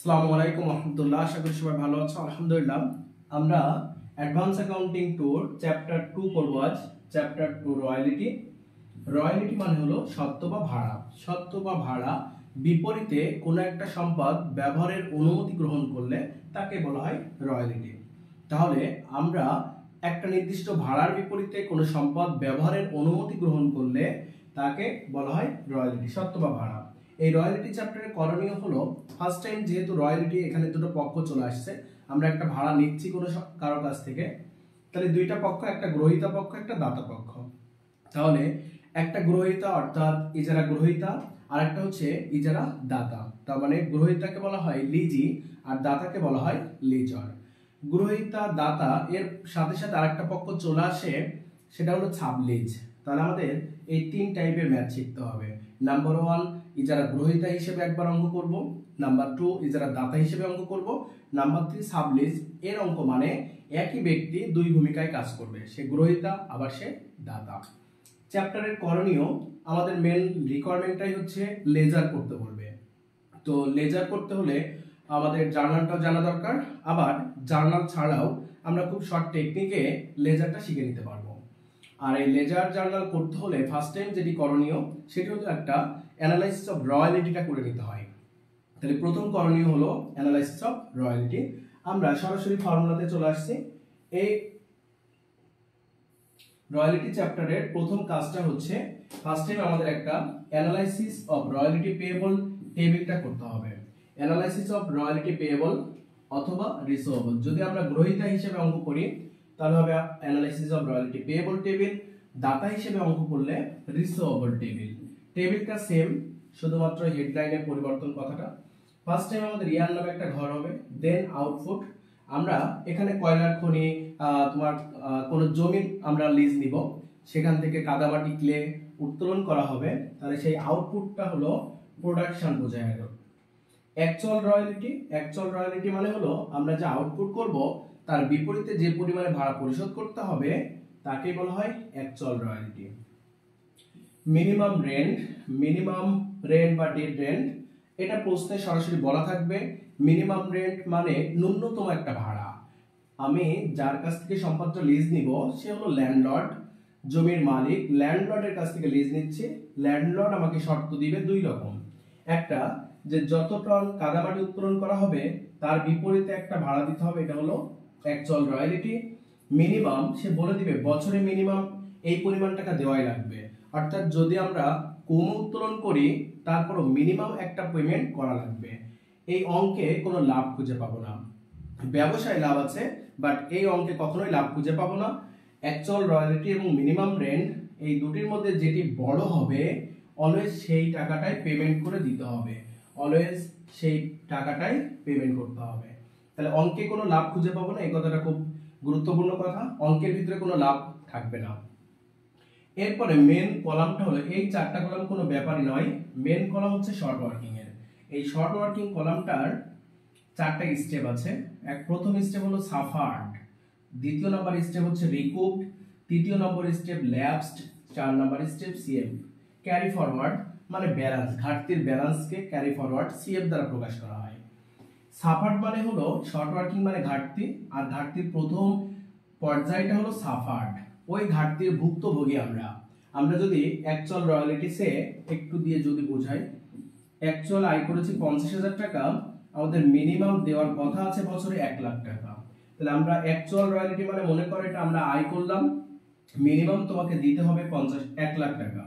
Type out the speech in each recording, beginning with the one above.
আসসালামু আলাইকুম রহমতুল্লাহ। আশা করি সবাই ভালো আছো। আলহামদুলিল্লাহ। আমরা অ্যাডভান্স অ্যাকাউন্টিং টুর চ্যাপ্টার 2 করব আজ। Chapter 2 royalty. রয়্যালিটি মানে হলো সত্ত্ব বা ভাড়া। সত্ত্ব বা ভাড়া বিপরীতে কোনো একটা সম্পদ ব্যবহারের অনুমতি গ্রহণ করলে তাকে বলা হয় রয়্যালিটি। তাহলে আমরা একটা নির্দিষ্ট ভাড়ার বিপরীতে কোনো সম্পদ ব্যবহারের অনুমতি গ্রহণ করলে তাকে বলা হয় রয়্যালিটি, সত্ত্ব বা ভাড়া। এই রয়্যালিটি চ্যাপ্টারের করণীয় হলো, ফার্স্ট টাইম যেহেতু রয়্যালিটি এখানে দুটো পক্ষ চলে আসছে, আমরা একটা ভাড়া নিচ্ছি কোনো কারো কাছ থেকে, তাহলে দুইটা পক্ষ, একটা গ্রহীতা পক্ষ একটা দাতা পক্ষ। তাহলে একটা গ্রহীতা অর্থাৎ ইজারা গ্রহীতা, আর একটা হচ্ছে ইজারা দাতা। তার মানে গ্রহীতাকে বলা হয় লিজি আর দাতাকে বলা হয় লিজর। গ্রহীতা দাতা এর সাথে সাথে আরেকটা পক্ষ চলে আসে, সেটা হলো সাবলিজ। তাহলে আমাদের এই তিন টাইপের ম্যাথ শিখতে হবে। নাম্বার 1 ইজারা গ্রহীতা হিসেবে একবার অঙ্ক করব, নাম্বার 2 ইজারা দাতা হিসেবে অঙ্ক করব, নাম্বার 3 সাবলিজ। এর অঙ্ক মানে একই ব্যক্তি দুই ভূমিকায় কাজ করবে, সে গ্রহীতা আবার সে দাতা। চ্যাপ্টারের করণীয়, আমাদের মেন রিকোয়ারমেন্টটাই হচ্ছে লেজার করতে বলবে। তো লেজার করতে হলে আমাদের জার্নালটাও জানা দরকার, আবার জার্নাল ছাড়াও আমরা খুব শর্ট টেকনিকে লেজারটা শিখে নিতে পারবো। আর এই লেজার জার্নাল করতে হলে ফার্স্ট টাইম যেটি করণীয় সেটি হলো একটা অ্যানালাইসিস অফ রয়্যালিটিটা করে নিতে হয়। তাহলে প্রথম করণীয় হলো অ্যানালাইসিস অফ রয়্যালিটি। আমরা সরাসরি ফর্মুলাতে চলে আসছি। এই রয়্যালিটি চ্যাপ্টারের প্রথম কাজটা হচ্ছে, ফার্স্ট টাইম আমাদের একটা অ্যানালাইসিস অফ রয়্যালিটি পেয়েবল টেবিলটা করতে হবে। অ্যানালাইসিস অফ রয়্যালিটি পেয়েবল অথবা রিসিভেবল, যদি আমরা গ্রহীতা হিসেবে অঙ্ক করি তাহলে হবে analysis of royalty payable table, দাতা হিসেবে অঙ্ক করলে রিসিভেবল টেবিল। টেবিলটা সেম, শুধুমাত্র হেডলাইনের পরিবর্তন কথাটা। ফার্স্ট টাইম আমাদের ইয়ার নামে একটা ঘর হবে, দেন আউটপুট। আমরা এখানে কয়লার খনি, তোমার কোনো জমি আমরা লিজ নিব, সেখান থেকে কাদামাটি ক্লে উত্তোলন করা হবে, তাহলে সেই আউটপুটটা হলো প্রোডাকশন বোঝায় গেল। অ্যাকচুয়াল রয়্যালিটি, অ্যাকচুয়াল রয়্যালিটি মানে হলো আমরা যে আউটপুট করব তার বিপরীতে যে পরিমাণে ভাড়া পরিশোধ করতে হবে তাকে বলা হয় actual royalty. Minimum rent, minimum rent বা ডেড রেন্ট, এটা প্রশ্নে সরাসরি বলা থাকবে। মিনিমাম রেন্ট মানে ন্যূনতম একটা ভাড়া। আমি যার কাছ থেকে সম্পদটা লিজ নিব সে হলো ল্যান্ডলর্ড, জমির মালিক। ল্যান্ডলর্ডের কাছ থেকে লিজ নিচ্ছে, ল্যান্ডলর্ড আমাকে শর্ত দিবে দুই রকম। একটা, যে যত টন কাদামাটি উত্তোলন করা হবে তার বিপরীতে একটা ভাড়া দিতে হবে, এটা হলো অ্যাকচুয়াল রয়্যালিটি। মিনিমাম, সে বলে দিবে বছরে মিনিমাম এই পরিমাণ টাকা দেওয়াই লাগবে। অর্থাৎ যদি আমরা কম উত্তোলন করি তারপরও মিনিমাম একটা পেমেন্ট করা লাগবে। এই অঙ্কে কোনো লাভ খুঁজে পাবো না। ব্যবসায় লাভ আছে, বাট এই অঙ্কে কখনোই লাভ খুঁজে পাবো না। অ্যাকচুয়াল রয়্যালিটি এবং মিনিমাম রেন্ট এই দুটির মধ্যে যেটি বড় হবে অলওয়েজ সেই টাকাটাই পেমেন্ট করে দিতে হবে, অলওয়েজ সেই টাকাটাই পেমেন্ট করতে হবে। তাহলে অঙ্কে কোনো লাভ খুঁজে পাবো না, এই কথাটা খুব গুরুত্বপূর্ণ কথা। অঙ্কের ভিতরে কোনো লাভ থাকবে না। এরপরে মেন কলামটা হলো, এই চারটা কলাম কোনো ব্যাপারই নয়, মেন কলাম হচ্ছে শর্ট ওয়ার্কিং এর। এই শর্ট ওয়ার্কিং কলামটার চারটা স্টেপ আছে। প্রথম স্টেপ হলো সাফার্ড, দ্বিতীয় নাম্বার স্টেপ হচ্ছে রিকুভড, তৃতীয় নম্বর step lapsed, 4 number step CF. Carry forward মানে ব্যালেন্স, ঘাটতির ব্যালেন্সকে ক্যারি ফরওয়ার্ড সিএফ দ্বারা প্রকাশ করা হয়। সাফার্ড মানে হলো শর্ট ওয়ার্কিং মানে ঘাটতি, আর ঘাটতির প্রথম পর্যায়টা হলো সাফার্ড, ওই ঘাটতির ভুক্তভোগী আমরা। আমরা যদি অ্যাকচুয়াল রয়্যালিটিসে একটু দিয়ে যদি বোঝাই, অ্যাকচুয়াল আয় করেছি 50,000 টাকা, আমাদের মিনিমাম দেওয়ার কথা আছে বছরে 1 লাখ টাকা। তাহলে আমরা অ্যাকচুয়াল রয়্যালিটি মানে মনে করে এটা আমরা আয় করলাম, মিনিমাম তোমাকে দিতে হবে 1 লাখ টাকা।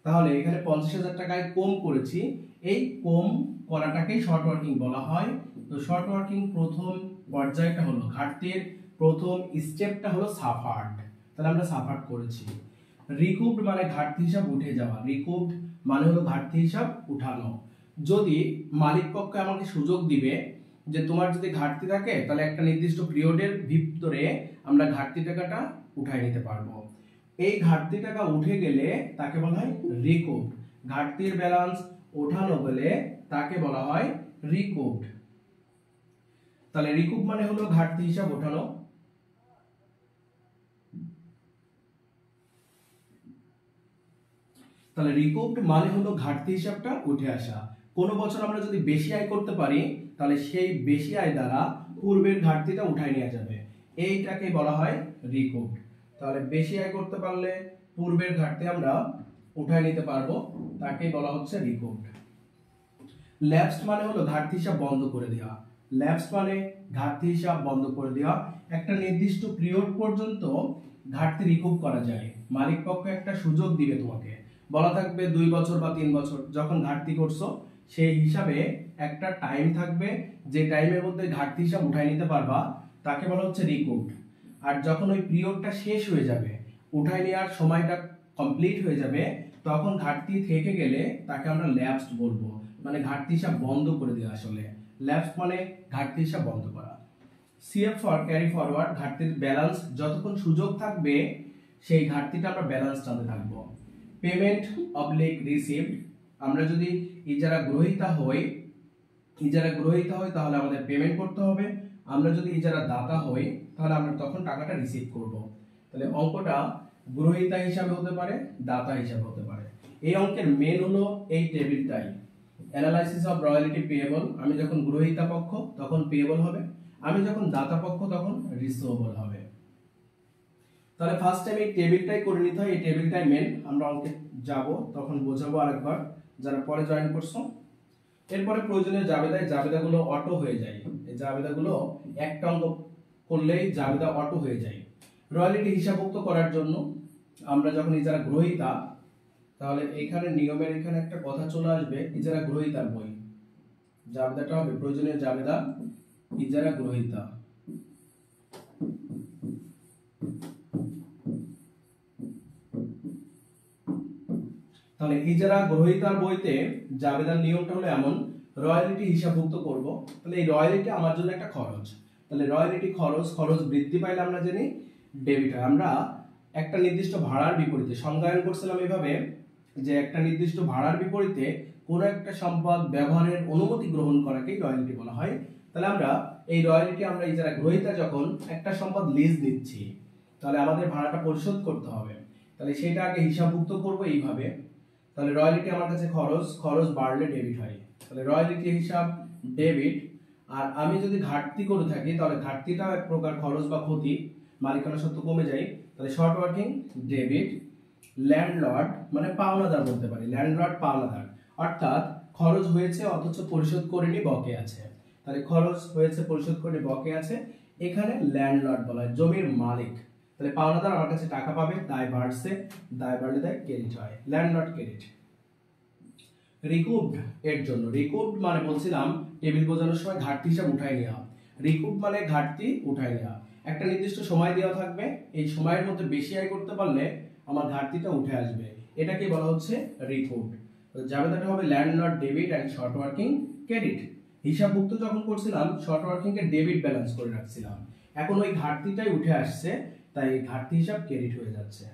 তাহলে এখানে 50,000 টাকায় কম করেছি, এই কম করাটাকেই শর্ট ওয়ার্কিং বলা হয়। তো শর্ট ওয়ার্কিং প্রথম পর্যায়টা হলো ঘাটতির প্রথম স্টেপটা হলো সাফার্ড, তাহলে আমরা সাফার্ড করেছি। রিকুভড মানে ঘাটতি হিসাব উঠে যাওয়া, রিকুভড মানে হলো ঘাটতি হিসাব উঠানো। যদি মালিক পক্ষ আমাকে সুযোগ দিবে যে তোমার যদি ঘাটতি থাকে তাহলে একটা নির্দিষ্ট পিরিয়ডের ভিতরে আমরা ঘাটতি টাকাটা উঠাই নিতে পারবো। এই ঘাটতি টাকা উঠে গেলে তাকে বলা হয় রিকুভড, ঘাটতির ব্যালেন্স ওঠানো গেলে তাকে বলা হয় রিকুভড। তাহলে রিকুভ মানে হলো ঘাটতি হিসাব ওঠানো। তাহলে রিকুপড মানে হলো ঘাটতি হিসাবটা উঠে আসা। কোনো বছর আমরা যদি বেশি আয় করতে পারি তাহলে সেই বেশি আয় দ্বারা পূর্বের ঘাটতিটা উঠায় নেওয়া যাবে, এইটাকে বলা হয় রিকুপড। তাহলে বেশি আয় করতে পারলে পূর্বের ঘাটতি আমরা উঠায় নিতে পারবো, তাকেই বলা হচ্ছে রিকুপড। ল্যাপসড মানে হলো ঘাটতি হিসাব বন্ধ করে দেওয়া। ল্যাপসড মানে ঘাটতি হিসাব বন্ধ করে দেওয়া। একটা নির্দিষ্ট পিরিয়ড পর্যন্ত ঘাটতি রিকুপ করা যায়। মালিক পক্ষ একটা সুযোগ দিবে তোমাকে, বলা থাকবে 2 বছর বা 3 বছর যখন ঘাটতি করছো সেই হিসাবে একটা টাইম থাকবে, যে টাইমের মধ্যে ঘাটতি হিসাব উঠায় নিতে পারবা তাকে বলা হচ্ছে রিকুপড। আর যখন ওই পিরিয়ডটা শেষ হয়ে যাবে, উঠায় নেওয়ার সময়টা কমপ্লিট হয়ে যাবে, তখন ঘাটতি থেকে গেলে তাকে আমরা ল্যাপসড বলবো, মানে ঘাটতি হিসাব বন্ধ করে দেওয়া। আসলে ল্যাপস মানে ঘাটতি হিসাব বন্ধ করা। সিএফ ফর ক্যারি ফরওয়ার্ড, ঘাটতির ব্যালেন্স যতক্ষণ সুযোগ থাকবে সেই ঘাটতিটা আমরা ব্যালেন্স টানতে থাকবো। পেমেন্ট অবলিক রিসিভড, আমরা যদি ইজারা গ্রহীতা হই তাহলে আমাদের পেমেন্ট করতে হবে। আমরা যদি ইজারা দাতা হই তাহলে আমরা তখন টাকাটা রিসিভ করব। তাহলে অঙ্কটা গ্রহীতা হিসাবে হতে পারে, দাতা হিসাবে হতে পারে। এই অঙ্কের মেন হলো এই টেবিলটাই, অ্যানালাইসিস অফ রয়্যালটি পেয়েবল। আমি যখন গ্রহীতা পক্ষ তখন পেয়েবল হবে, আমি যখন দাতা পক্ষ তখন রিসিভেবল হবে। তাহলে ফার্স্ট টাইম এই টেবিলটাই করে নিতে হয়, এই টেবিলটাই মেন। আমরা অঙ্কে যাব তখন বোঝাবো আরেকবার যারা পরে জয়েন করছো। এরপরে প্রয়োজনীয় জাবেদাগুলো অটো হয়ে যায়। এই জাবেদাগুলো একটা অঙ্ক করলেই জাবেদা অটো হয়ে যায়। রয়্যালটি হিসাবভুক্ত করার জন্য আমরা যখন ইজারা গ্রহীতা, তাহলে এখানে নিয়মের এখানে একটা কথা চলে আসবে, ইজারা গ্রহীতার বই। জাবেদাটা হবে প্রয়োজনীয় জাবেদা ইজারা গ্রহীতা। তাহলে ইজারা গ্রহীতার বইতে জাবেদার নিয়মটা হলো এমন, রয়্যালটি হিসাবভুক্ত করব। তাহলে এই রয়্যালটি আমার জন্য একটা খরচ, তাহলে রয়্যালটি খরচ বৃদ্ধি পাইলে আমরা জানি ডেবিট হয়। আমরা একটা নির্দিষ্ট ভাড়ার বিপরীতে সংজ্ঞায়ন করছিলাম এভাবে যে একটা নির্দিষ্ট ভাড়ার বিপরীতে কোনো একটা সম্পদ ব্যবহারের অনুমতি গ্রহণ করাকেই রয়্যালটি বলা হয়। তাহলে আমরা এই রয়্যালটি আমরা ইজারা গ্রহীতা যখন একটা সম্পদ লিজ দিচ্ছি তাহলে আমাদের ভাড়াটা পরিশোধ করতে হবে, তাহলে সেটা আগে হিসাবভুক্ত করব এইভাবে। তাহলে রয়্যালটি আমার কাছে খরচ বাড়লে ডেবিট হয়, তাহলে রয়্যালটি হিসাব ডেবিট। আর আমি যদি ঘাটতি করে থাকি তাহলে ঘাটতিটা এক প্রকার খরচ বা ক্ষতি, মালিকানা সত্ত্ব কমে যায়, তাহলে শর্ট ওয়ার্কিং ডেবিট। ল্যান্ডলর্ড মানে পাওনাদার বলতে পারি, ল্যান্ডলর্ড পাওনাদার, অর্থাৎ খরচ হয়েছে অথচ পরিশোধ করেনি বকে আছে। তাহলে খরচ হয়েছে পরিশোধ করেনি বকে আছে, এখানে ল্যান্ডলর্ড বলা হয় জমির মালিক। তাহলে পাওনাদার আমার কাছে টাকা পাবে, দায় বাড়ছে, দায় বাড়লে দায় ক্রেডিট হয়, ল্যান্ডলর্ড ক্রেডিট। রিকুপড এর জন্য, রিকুপড মানে বলছিলাম টেবিল বোঝানোর সময় ঘাটতি হিসাব উঠায় নেওয়া। রিকুপড মানে ঘাটতি উঠায় নেওয়া। একটা নির্দিষ্ট সময় দেওয়া থাকবে, এই সময়ের মধ্যে বেশি আয় করতে পারলে আমার ঘাটতিটা উঠে আসবে, এটাকে বলা হচ্ছে রিকুপড। জাবেদাটা হবে landlord debit and short working credit. হিসাবভুক্ত যখন করছিলাম শর্ট ওয়ার্কিং এর ডেবিট ব্যালেন্স করে রাখছিলাম, এখন ওই ঘাটতিটাই উঠে আসছে, তাই ঘাটতি হিসাব ক্রেডিট হয়ে যাচ্ছে।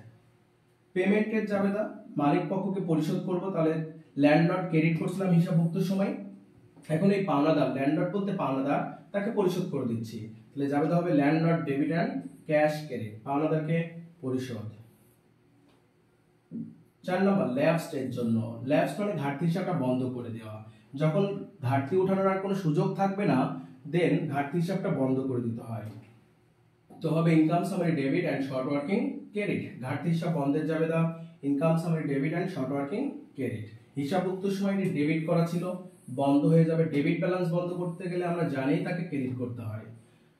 পেমেন্টের জাবেদা মালিক পক্ষকে পরিশোধ করব, তাহলে ল্যান্ডলর্ড ক্রেডিট করছিলাম হিসাবভুক্ত সময়, এখন এই পাওনাদার, ল্যান্ডলর্ড বলতে পাওনাদার, তাকে পরিশোধ করে দিচ্ছি, তাহলে জাবেদা হবে landlord debit and cash credit, পাওনাদারকে পরিশোধ। 4 নম্বর ল্যাপসড এর জন্য, ল্যাপস মানে ঘাটতি হিসাবটা বন্ধ করে দেওয়া। যখন ঘাটতি উঠানোর আর কোনো সুযোগ থাকবে না দেন ঘাটতি হিসাবটা বন্ধ করে দিতে হয়। তো হবে income summary debit and short working credit. ঘাটতি হিসাব বন্ধের জাবেদা income summary debit and short working credit. হিসাবভুক্ত সময় ডেবিট করা ছিল, বন্ধ হয়ে যাবে। ডেবিট ব্যালেন্স বন্ধ করতে গেলে আমরা জানি তাকে ক্রেডিট করতে হয়,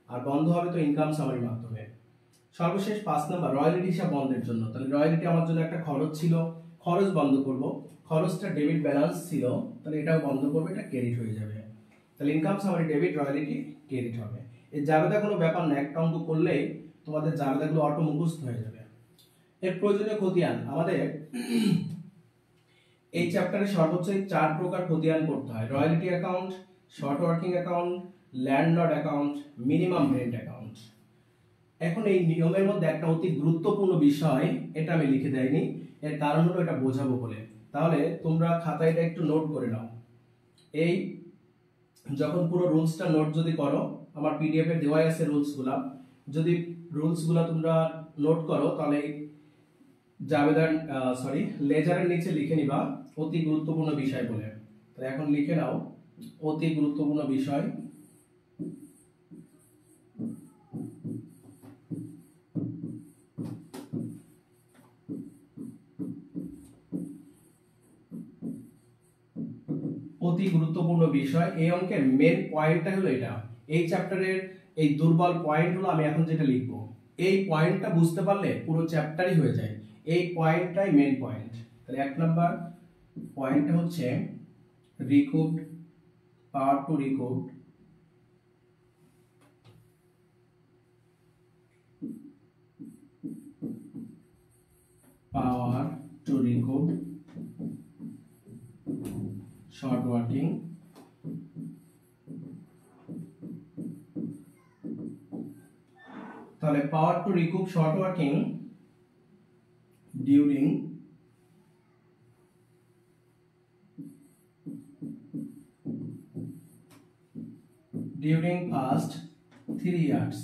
আর বন্ধ হবে তো ইনকাম সামারির মাধ্যমে। সর্বশেষ 5 নম্বর রয়্যালটি হিসাব বন্ধের জন্য, তাহলে রয়্যালটি আমার জন্য একটা খরচ ছিল, খরচ বন্ধ করব, খরচটা ডেবিট ব্যালেন্স ছিল, তাহলে এটাও বন্ধ করব, এটা ক্রেডিট হয়ে যাবে। তাহলে income summary debit, royalty credit হবে। এই জাবেদা কোনো ব্যাপার না, একটা অঙ্ক করলেই তোমাদের জাবেদাগুলো অটো মুখস্থ হয়ে যাবে। এর প্রয়োজনীয় খতিয়ান, আমাদের এই চ্যাপ্টারে সর্বোচ্চ 4 প্রকার খতিয়ান করতে হয়: royalty account, short working account, landlord account, minimum rent account. এখন এই নিয়মের মধ্যে একটা অতি গুরুত্বপূর্ণ বিষয়, এটা আমি লিখে দেইনি, এর কারণ হলো এটা বোঝাবো বলে। তাহলে তোমরা খাতায় এটা একটু নোট করে নাও। এই যখন পুরো রুলসটা নোট যদি করো, আমার পিডিএফ এ দেওয়াই আছে রুলসগুলা, যদি রুলসগুলা তোমরা নোট করো তাহলে জাবেদার লেজারের নিচে লিখে নিবা অতি গুরুত্বপূর্ণ বিষয় বলে। তো এখন লিখে নাও অতি গুরুত্বপূর্ণ বিষয়। অতি গুরুত্বপূর্ণ বিষয়। এই অঙ্কের মেন পয়েন্টটা হলো এটা। এই চ্যাপ্টারের এই দুর্বল পয়েন্ট হলো আমি এখন যেটা লিখব, এই পয়েন্টটা বুঝতে পারলে পুরো চ্যাপ্টারই হয়ে যায়। এই পয়েন্টটাই মেন পয়েন্ট। তাহলে 1 নাম্বার পয়েন্টটা হচ্ছে recouped, power to recouped, power to recouped short working. তাহলে power to recoup short working during past 3 years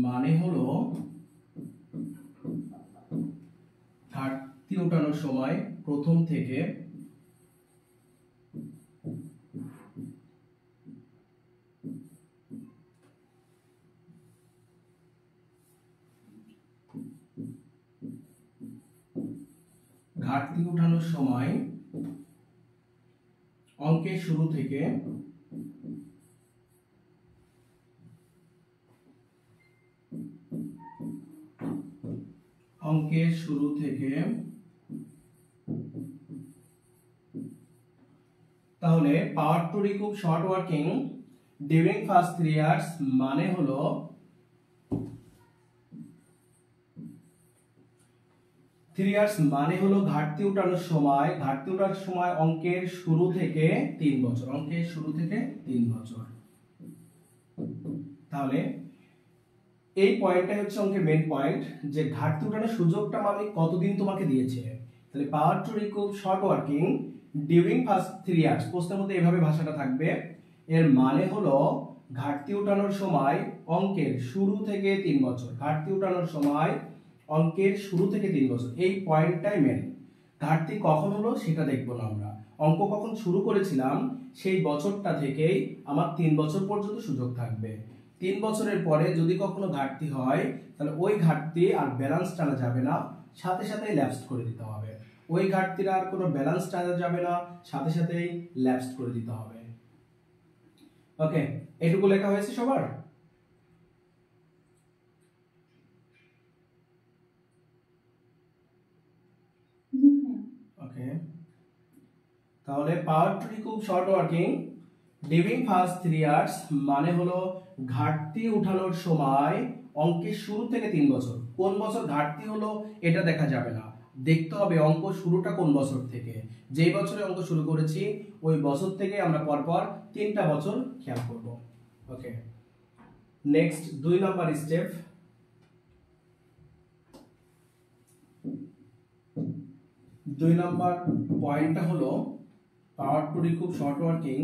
মানে হলো ঘাটতি ওঠানোর সময় প্রথম থেকে ঘাটতি ওঠানোর সময় অঙ্কের শুরু থেকে তাহলে power to recoup short working during first 3 years মানে হলো 3 ইয়ার্স মানে হলো ঘাটতি ওঠানোর সময় অঙ্কের শুরু থেকে 3 বছর, অঙ্কের শুরু থেকে 3 বছর। তাহলে এই পয়েন্টটাই হচ্ছে অঙ্কের মেন পয়েন্ট, যে ঘাটতি ওঠানোর সুযোগটা মালিক কতদিন তোমাকে দিয়েছে। তাহলে power to recoup short working during first 3 years, প্রশ্নের মধ্যে এভাবে ভাষাটা থাকবে। এর মানে হলো ঘাটতি ওঠানোর সময় অঙ্কের শুরু থেকে 3 বছর, ঘাটতি ওঠানোর সময় অঙ্কের শুরু থেকে 3 বছর। এই পয়েন্টটাই মেন। ঘাটতি কখন হলো সেটা দেখবো না আমরা, অঙ্ক কখন শুরু করেছিলাম সেই বছরটা থেকেই আমার 3 বছর পর্যন্ত সুযোগ থাকবে। 3 বছরের পরে যদি কখনো ঘাটতি হয় তাহলে ওই ঘাটতি আর ব্যালেন্স টানা যাবে না, সাথে সাথেই ল্যাপস করে দিতে হবে। ওই ঘাটতির আর কোনো ব্যালেন্স টানা যাবে না, সাথে সাথেই ল্যাপস করে দিতে হবে। ওকে, এটুকু লেখা হয়েছে সবার? ওকে, তাহলে power to recoup short working during first 3 years মানে হলো ঘাটতি উঠানোর সময় অঙ্কের শুরু থেকে 3 বছর। কোন বছর ঘাটতি হলো এটা দেখা যাবে না, দেখতে হবে অঙ্ক শুরুটা কোন বছর থেকে। যেই বছরে অঙ্ক শুরু করেছি ওই বছর থেকে আমরা পরপর 3টা বছর খেয়াল করব। Okay, next 2 number step. 2 number পয়েন্টটা হলো power to recoup short working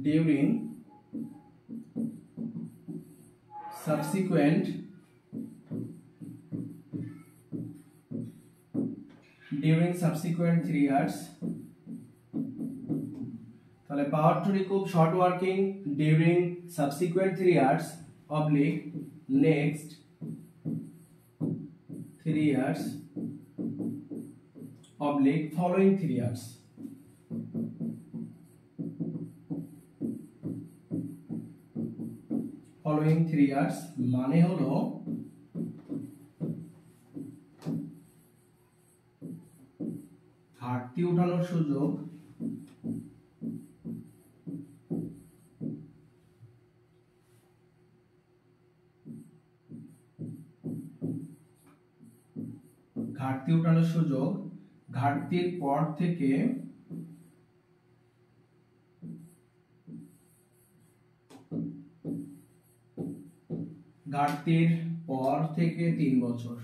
during subsequent 3 years। তাহলে power to recoup short working during subsequent 3 years oblique next 3 years oblique following 3 years। Following 3 years মানে হলো ঘাটতি উঠানোর সুযোগ ঘাটতির পর থেকে 3 বছর।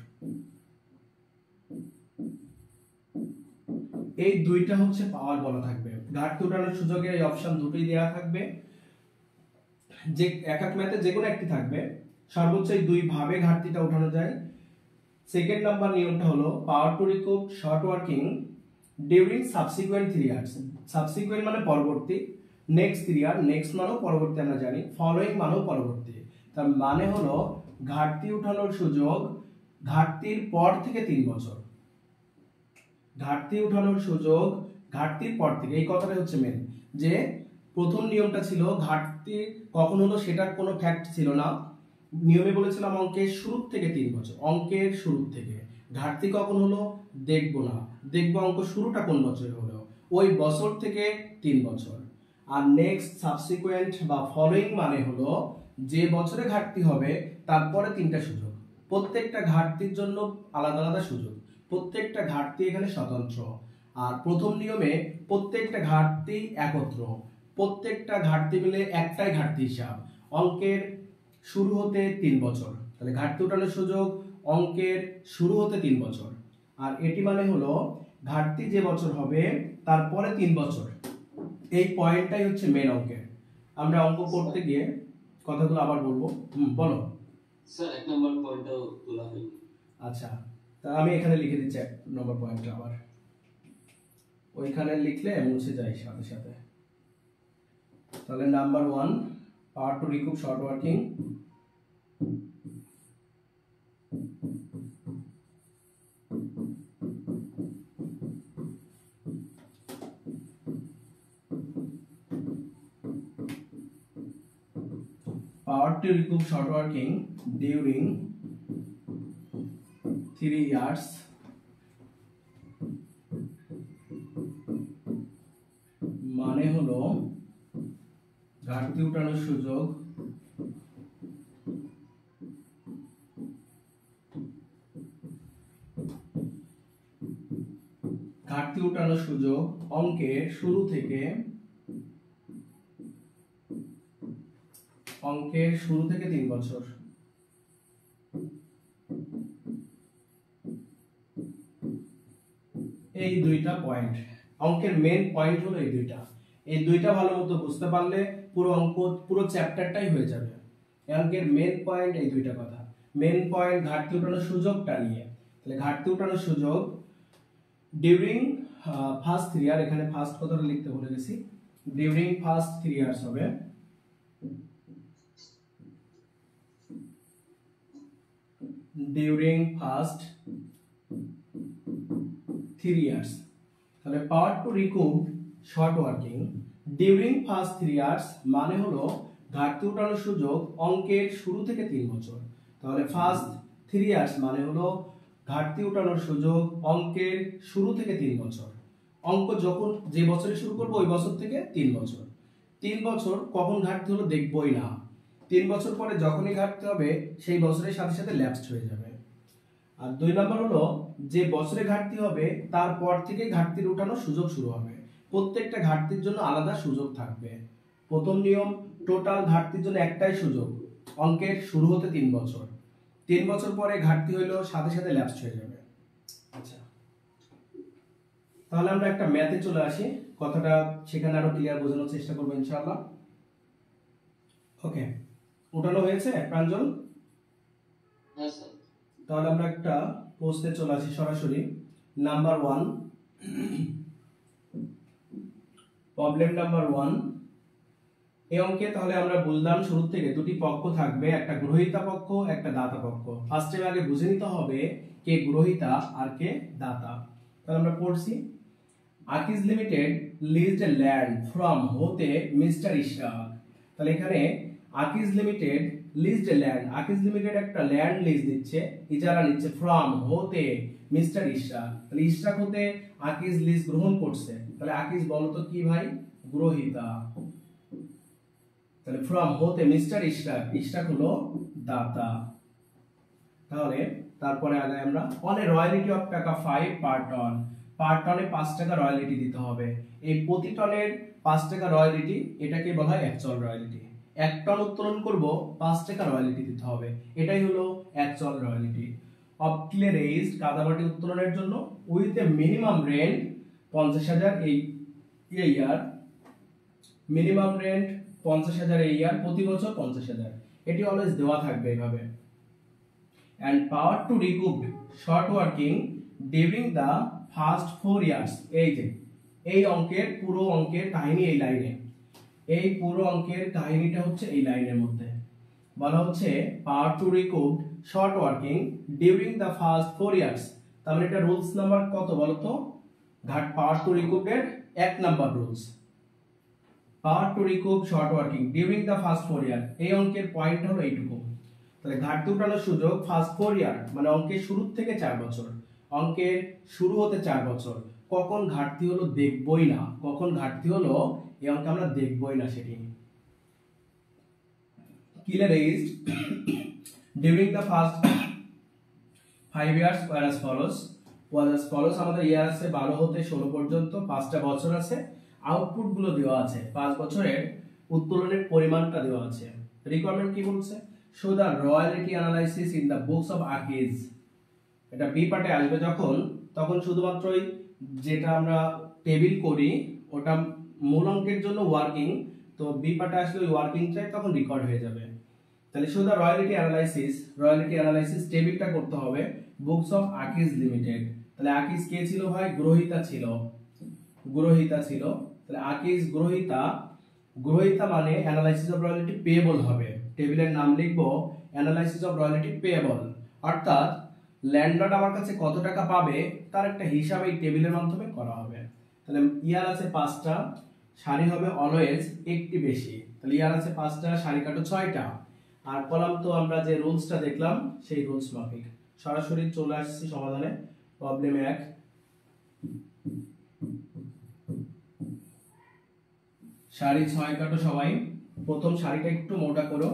এই দুইটা হচ্ছে পাওয়ার বলা থাকবে। ঘাটতি উঠানোর সুযোগে এই অপশন দুটোই দেওয়া থাকবে, যে এক এক ম্যাথে যে কোনো একটি থাকবে, সর্বোচ্চ এই দুই ভাবে ঘাটতিটা উঠানো যায়। সেকেন্ড নাম্বার নিয়মটা হলো power to recoup short working during subsequent 3 years. Subsequent মানে পরবর্তী, নেক্সট 3 ইয়ার, নেক্সট মানেও পরবর্তী আমরা জানি, ফলোইং মানেও পরবর্তী। তার মানে হলো ঘাটতি উঠানোর সুযোগ ঘাটতির পর থেকে 3 বছর। ঘাটতি উঠানোর সুযোগ ঘাটতির পর থেকে, এই কথাটাই হচ্ছে মেন। যে প্রথম নিয়মটা ছিল ঘাটতি কখন হলো সেটার কোনো ফ্যাক্ট ছিল না, নিয়মে বলেছিলাম অঙ্কের শুরু থেকে 3 বছর, অঙ্কের শুরু থেকে। ঘাটতি কখন হলো দেখবো না, দেখবো অঙ্ক শুরুটা কোন বছরে হলো, ওই বছর থেকে 3 বছর। আর নেক্সট সাবসিকুয়েন্ট বা ফলোইং মানে হলো যে বছরে ঘাটতি হবে তারপরে 3টা সুযোগ, প্রত্যেকটা ঘাটতির জন্য আলাদা আলাদা সুযোগ, প্রত্যেকটা ঘাটতি এখানে স্বতন্ত্র। আর প্রথম নিয়মে প্রত্যেকটা ঘাটতি একত্র, প্রত্যেকটা ঘাটতি মিলে একটাই ঘাটতি হিসাব, অঙ্কের শুরু হতে 3 বছর। তাহলে ঘাটতি উঠানোর সুযোগ অঙ্কের শুরু হতে 3 বছর। আর এটি মানে হলো ঘাটতি যে বছর হবে তারপরে 3 বছর। এই পয়েন্টটাই হচ্ছে মেন অঙ্কের। আমরা অঙ্ক করতে গিয়ে কথাগুলো আবার বলবো। বলো স্যার, 1 নম্বর পয়েন্টটাও তোলা হয়নি। আচ্ছা, তা আমি এখানে লিখে দিচ্ছি 1 নম্বর পয়েন্টটা, আবার ওইখানে লিখলে মুছে যায় সাথে সাথে। তাহলে number 1 power to recoup short working short working during 3 years মানে হলো ঘাটতি উঠানোর সুযোগ অঙ্কের শুরু থেকে 3 বছর। এই দুইটা পয়েন্ট অঙ্কের মেন পয়েন্ট হলো, এই দুইটা ভালো মতো বুঝতে পারলে পুরো অঙ্ক পুরো চ্যাপ্টারটাই হয়ে যাবে। অঙ্কের মেন পয়েন্ট এই দুইটা কথা। মেন পয়েন্ট ঘাটতি উঠানোর সুযোগটা নিয়ে। তাহলে ঘাটতি উঠানোর সুযোগ ডিউরিং ফার্স্ট 3 ইয়ার, এখানে ফার্স্ট কথাটা লিখতে ভুলে গেছি, ডিউরিং ফার্স্ট 3 ইয়ার্স হবে। During first 3 years. তাহলে power to recoup short working during first 3 years মানে হলো ঘাটতি উঠানোর সুযোগ অঙ্কের শুরু থেকে 3 বছর। তাহলে ফার্স্ট 3 ইয়ার্স মানে হলো ঘাটতি উঠানোর সুযোগ অঙ্কের শুরু থেকে 3 বছর। অঙ্ক যখন যে বছরে শুরু করবো ওই বছর থেকে 3 বছর। 3 বছর কখন ঘাটতি হলো দেখবই না, 3 বছর পরে যখনই ঘাটতি হবে সেই বছরের সাথে সাথে ল্যাপসড হয়ে যাবে। আর 2 নম্বর হলো যে বছরে ঘাটতি হবে তারপর থেকে ঘাটতির উঠানোর সুযোগ শুরু হবে, প্রত্যেকটা ঘাটতির জন্য আলাদা সুযোগ থাকবে। প্রথম নিয়ম টোটাল ঘাটতির জন্য একটাই সুযোগ, অঙ্কের শুরু হতে 3 বছর। 3 বছর পরে ঘাটতি হইলো সাথে সাথে ল্যাপসড হয়ে যাবে। আচ্ছা, তাহলে আমরা একটা ম্যাথে চলে আসি, কথাটা সেখানে আরো ক্লিয়ার বোঝানোর চেষ্টা করবো ইনশাআল্লাহ। ওকে, উঠানো হয়েছে প্রাঞ্জল? হ্যাঁ স্যার। তাহলে আমরা একটা পোস্টে চলে আসি সরাসরি। Number 1, problem number 1। এই অঙ্কে তাহলে আমরা বুঝলাম শুরু থেকে দুটি পক্ষ থাকবে, একটা গ্রহীতা পক্ষ একটা দাতা পক্ষ। ফার্স্টে আগে বুঝে নিতে হবে কে গ্রহীতা আর কে দাতা। তাহলে আমরা পড়ছি, Akij limited leased A land from হতে মিস্টার ইশরাক। তাহলে এখানে আকিজ লিমিটেড লিজড এ ল্যান্ড, আকিজ লিমিটেড একটা ল্যান্ড লিজ দিচ্ছে, ইজারা নিচ্ছে, ফ্রম হতে মিস্টার ইশরাক। তাহলে ইশরাক হতে আকিজ লিজ গ্রহণ করছে। তাহলে আকিজ বলতো কি ভাই? গ্রহীতা। তাহলে ফ্রম হতে মিস্টার ইশরাক, ইশরাক হলো দাতা। তাহলে তারপরে আগে আমরা অন এ রয়্যালিটি অফ টাকা 5 পার টন, পার টনে 5 টাকা রয়্যালিটি দিতে হবে। এই প্রতি টনের 5 টাকা রয়্যালিটি, এটাকে বলা হয় অ্যাকচুয়াল রয়্যালিটি। 1 টন উত্তোলন করব 5 টাকা রয়্যালিটি দিতে হবে, এটাই হলো actual royalty. Of clay raised কাদামাটি উত্তোলনের জন্য উইথ এ মিনিমাম রেন্ট 50,000 এই ইয়ার, মিনিমাম রেন্ট 50,000 এই ইয়ার, প্রতি বছর 50,000, এটি অলওয়েজ দেওয়া থাকবে এইভাবে। and power to recoup short working during the first 4 years, এই যে এই অঙ্কের পুরো অঙ্কের কাহিনী এই লাইনে, এই পুরো অঙ্কের কাহিনীটা হচ্ছে এই লাইনের মধ্যে বলা হচ্ছে power to recoup short working during the first 4 years। তাহলে এটা রুলস নাম্বার কত বলো তো? ঘাট power to recoup এর 1 number rules, power to recoup short working during the first 4 year। এই অঙ্কের পয়েন্ট হলো এইটুকু। তাহলে ঘাটতি উঠানোর সুযোগ ফার্স্ট 4 ইয়ার মানে অঙ্কের শুরু থেকে 4 বছর, অঙ্কের শুরু হতে 4 বছর। কখন ঘাটতি হলো দেখবই না, কখন ঘাটতি হলো এই অঙ্কে আমরা দেখবই না সেটি। Claim raised during the first 5 years were as follows, আমাদের ইয়ার আছে 12 হতে 16 পর্যন্ত, 5টা বছর আছে, আউটপুট গুলো দেওয়া আছে, 5 বছরের উত্তোলনের পরিমাণটা দেওয়া আছে। রিকোয়ারমেন্ট কি বলছে? Show the royalty analysis in the books of Akij. এটা বি পার্টে আসবে যখন, তখন শুধুমাত্রই যেটা আমরা টেবিল করি ওটা মূল অঙ্কের জন্য ওয়ার্কিং, তো বি পার্টে আসলে ওই ওয়ার্কিংটাই তখন রেকর্ড হয়ে যাবে। তাহলে শো দ্য রয়্যালিটি অ্যানালাইসিস টেবিলটা করতে হবে বুকস অফ আকিজ লিমিটেড। তাহলে আকিজ কে ছিল ভাই? গ্রহীতা ছিল, গ্রহীতা ছিল। তাহলে আকিজ গ্রহীতা, গ্রহীতা মানে অ্যানালাইসিস অফ রয়্যালিটি পেয়েবল হবে, টেবিলের নাম লিখবো অ্যানালাইসিস অফ রয়্যালিটি পেয়েবল, অর্থাৎ ল্যান্ডলর্ড আমার কাছে কত টাকা পাবে তার একটা হিসাব এই টেবিলের মাধ্যমে করা হবে। তাহলে ইয়ার আছে 5টা, সারি হবে অলওয়েজ একটি বেশি, তাহলে ইয়ার আছে 5টা, সারি কাটো 6টা, আর কলাম তো আমরা যে রুলসটা দেখলাম সেই রুলস মাফিক। সরাসরি চলে আসছি সমাধানে। প্রবলেম 1, সারি 6 কাটো সবাই। প্রথম সারিটা একটু মোটা করো।